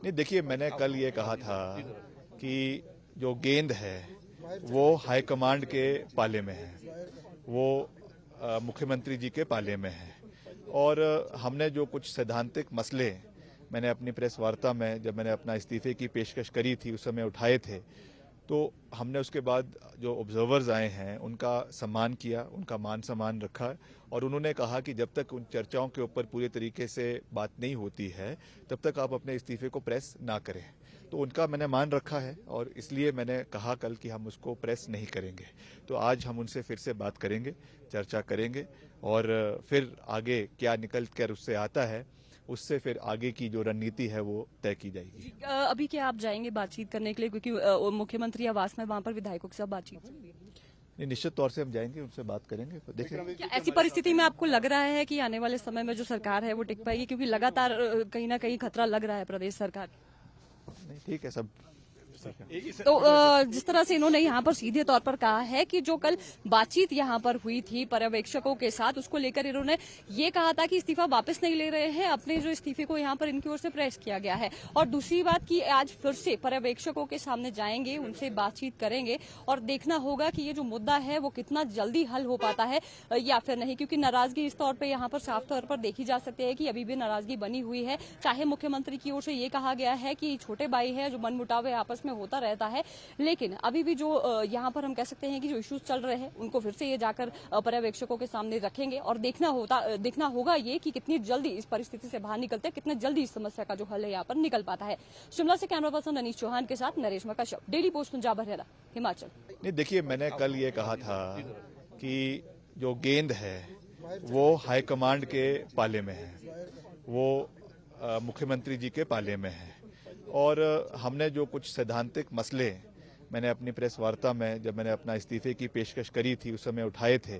नहीं, देखिए, मैंने कल ये कहा था कि जो गेंद है वो हाईकमांड के पाले में है, वो मुख्यमंत्री जी के पाले में है। और हमने जो कुछ सैद्धांतिक मसले मैंने अपनी प्रेस वार्ता में, जब मैंने अपना इस्तीफे की पेशकश करी थी, उस समय उठाए थे, तो हमने उसके बाद जो ऑब्जर्वर्स आए हैं उनका सम्मान किया, उनका मान सम्मान रखा, और उन्होंने कहा कि जब तक उन चर्चाओं के ऊपर पूरे तरीके से बात नहीं होती है तब तक आप अपने इस्तीफे को प्रेस ना करें। तो उनका मैंने मान रखा है और इसलिए मैंने कहा कल कि हम उसको प्रेस नहीं करेंगे। तो आज हम उनसे फिर से बात करेंगे, चर्चा करेंगे, और फिर आगे क्या निकल कर उससे आता है, उससे फिर आगे की जो रणनीति है वो तय की जाएगी। अभी क्या आप जाएंगे बातचीत करने के लिए, क्योंकि मुख्यमंत्री आवास में वहां पर विधायकों के साथ बातचीत होगी? नहीं, निश्चित तौर से हम जाएंगे, उनसे बात करेंगे, देखेंगे। क्या ऐसी परिस्थिति में आपको लग रहा है कि आने वाले समय में जो सरकार है वो टिक पाएगी, क्योंकि लगातार कहीं ना कहीं खतरा लग रहा है प्रदेश सरकार? नहीं, ठीक है सब। तो जिस तरह से इन्होंने यहाँ पर सीधे तौर पर कहा है कि जो कल बातचीत यहाँ पर हुई थी पर्यवेक्षकों के साथ, उसको लेकर इन्होंने ये कहा था कि इस्तीफा वापस नहीं ले रहे हैं, अपने जो इस्तीफे को यहाँ पर इनकी ओर से प्रेस किया गया है। और दूसरी बात कि आज फिर से पर्यवेक्षकों के सामने जाएंगे, उनसे बातचीत करेंगे और देखना होगा कि ये जो मुद्दा है वो कितना जल्दी हल हो पाता है या फिर नहीं, क्योंकि नाराजगी इस तौर पर यहाँ पर साफ तौर पर देखी जा सकती है कि अभी भी नाराजगी बनी हुई है। चाहे मुख्यमंत्री की ओर से ये कहा गया है कि छोटे भाई है, जो मनमुटाव आपस में होता रहता है, लेकिन अभी भी जो यहाँ पर हम कह सकते हैं कि जो इश्यूज चल रहे हैं उनको फिर से ये जाकर पर्यवेक्षकों के सामने रखेंगे और देखना होगा ये कि कितनी जल्दी इस परिस्थिति से बाहर निकलते हैं, कितने जल्दी इस समस्या का जो हल है यहाँ पर निकल पाता है। शिमला से कैमरा पर्सन अनीश चौहान के साथ नरेश कश्यप, डेली पोस्ट पंजाब हरियाणा, हिमाचल। नहीं, देखिए, मैंने कल ये कहा था कि जो गेंद है वो हाईकमांड के पाले में है, वो मुख्यमंत्री जी के पाले में है। और हमने जो कुछ सैद्धांतिक मसले मैंने अपनी प्रेस वार्ता में, जब मैंने अपना इस्तीफे की पेशकश करी थी, उस समय उठाए थे,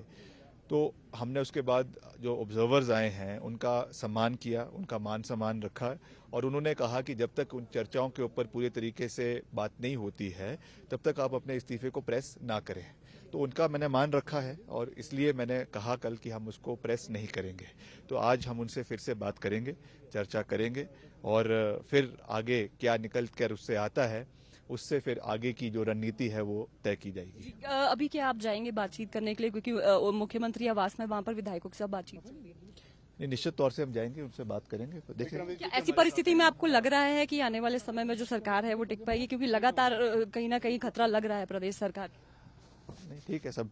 तो हमने उसके बाद जो ऑब्जर्वर्स आए हैं उनका सम्मान किया, उनका मान सम्मान रखा, और उन्होंने कहा कि जब तक उन चर्चाओं के ऊपर पूरे तरीके से बात नहीं होती है तब तक आप अपने इस्तीफे को प्रेस ना करें। तो उनका मैंने मान रखा है और इसलिए मैंने कहा कल कि हम उसको प्रेस नहीं करेंगे। तो आज हम उनसे फिर से बात करेंगे, चर्चा करेंगे, और फिर आगे क्या निकल कर उससे आता है, उससे फिर आगे की जो रणनीति है वो तय की जाएगी। अभी क्या आप जाएंगे बातचीत करने के लिए, क्योंकि मुख्यमंत्री आवास में वहां पर विधायकों के साथ बातचीत होगी? नहीं, निश्चित तौर से हम जाएंगे, उनसे बात करेंगे, देखेंगे। क्या ऐसी परिस्थिति में आपको लग रहा है कि आने वाले समय में जो सरकार है वो टिक पाएगी, क्योंकि लगातार कहीं ना कहीं खतरा लग रहा है प्रदेश सरकार? नहीं, ठीक है सब।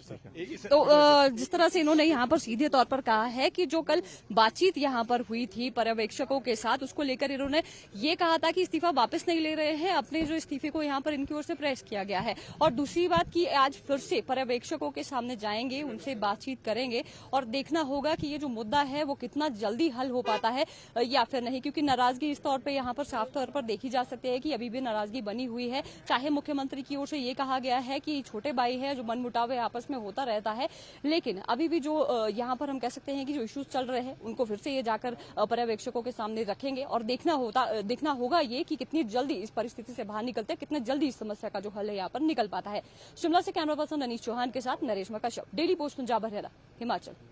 तो जिस तरह से इन्होंने यहाँ पर सीधे तौर पर कहा है कि जो कल बातचीत यहाँ पर हुई थी पर्यवेक्षकों के साथ, उसको लेकर इन्होंने ये कहा था कि इस्तीफा वापस नहीं ले रहे हैं, अपने जो इस्तीफे को यहाँ पर इनकी ओर से प्रेस किया गया है। और दूसरी बात कि आज फिर से पर्यवेक्षकों के सामने जाएंगे, उनसे बातचीत करेंगे और देखना होगा कि ये जो मुद्दा है वो कितना जल्दी हल हो पाता है या फिर नहीं, क्योंकि नाराजगी इस तौर पर यहाँ पर साफ तौर पर देखी जा सकती है कि अभी भी नाराजगी बनी हुई है। चाहे मुख्यमंत्री की ओर से ये कहा गया है कि छोटे भाई है, जो मनमुटाव आपस में होता रहता है, लेकिन अभी भी जो यहाँ पर हम कह सकते हैं कि जो इश्यूज चल रहे हैं उनको फिर से ये जाकर पर्यवेक्षकों के सामने रखेंगे और देखना होगा ये कि कितनी जल्दी इस परिस्थिति से बाहर निकलते हैं, कितने जल्दी इस समस्या का जो हल है यहाँ पर निकल पाता है। शिमला से कैमरा पर्सन अनीश चौहान के साथ नरेश कश्यप, डेली पोस्ट पंजाब हरियाणा, हिमाचल।